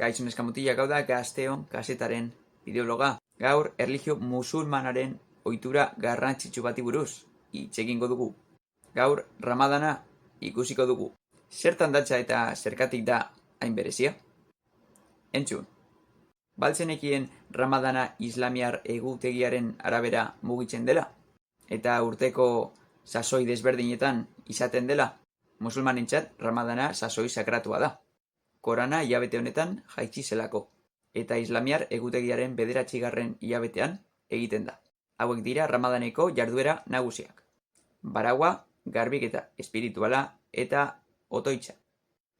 Kaixo neska mutilak, hau da Gazteon kasetaren bideobloga. Gaur erlijio musulmanaren ohitura garrantzitsu bati buruz hitz egingo dugu. Gaur Ramadana ikusiko dugu. Zertan datza eta zergatik da hain berezia? Entzun. Baltzenekien Ramadana islamiar egutegiaren arabera mugitzen dela? Eta urteko sasoi desberdinetan izaten dela? Musulmanentzat Ramadana sasoi sakratua da. Korana hilabete honetan jaitsi zelako, eta islamiar egutegiaren 9. hilabetean egiten da. Hauek dira Ramadaneko jarduera nagusiak: baraua, garbiketa espirituala eta otoitza.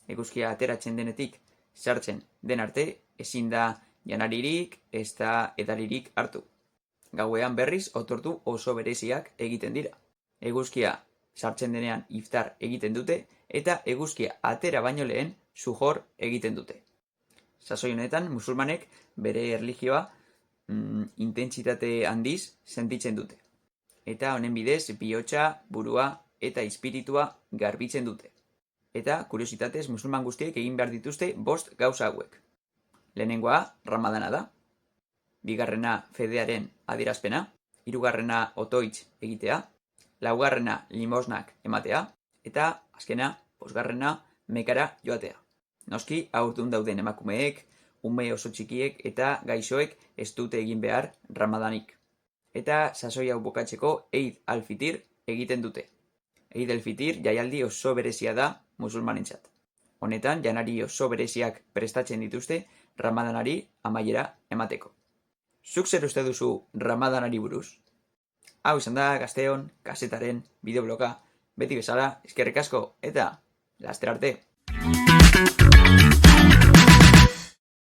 Eguzkia ateratzen denetik sartzen den arte ezin da janaririk ezta edaririk hartu. Gauean berriz otortu oso bereziak egiten dira. Eguzkia sartzen denean iftar egiten dute eta eguzkia atera baino lehen suhor egiten dute. Sasoi honetan musulmanek bere erlijioa intentsitate handiz sentitzen dute. Eta honen bidez bihotza, burua eta espiritua garbitzen dute. Eta kuriositatez musulman guztiek egin behar dituzte 5 gauza hauek. Lehenengoa Ramadana da. Bigarrena fedearen adierazpena. 3. otoitz egitea. 4. limosnak ematea. Eta azkena 5. mekara joatea. Noski, haurdun dauden emakumeek, ume oso txikiek eta gaixoek ez dute egin behar Ramadanik. Eta sasoi hau bukatzeko Eid al-Fitir egiten dute. Eid al-Fitir jaialdi oso berezia da musulmanentzat. Honetan, janari oso bereziak prestatzen dituzte Ramadanari amaiera emateko. Zuk zer uste duzu Ramadanari buruz? Hau izan da Gazteon kasetaren bideobloga. Beti bezala, eskerrik asko eta laster arte!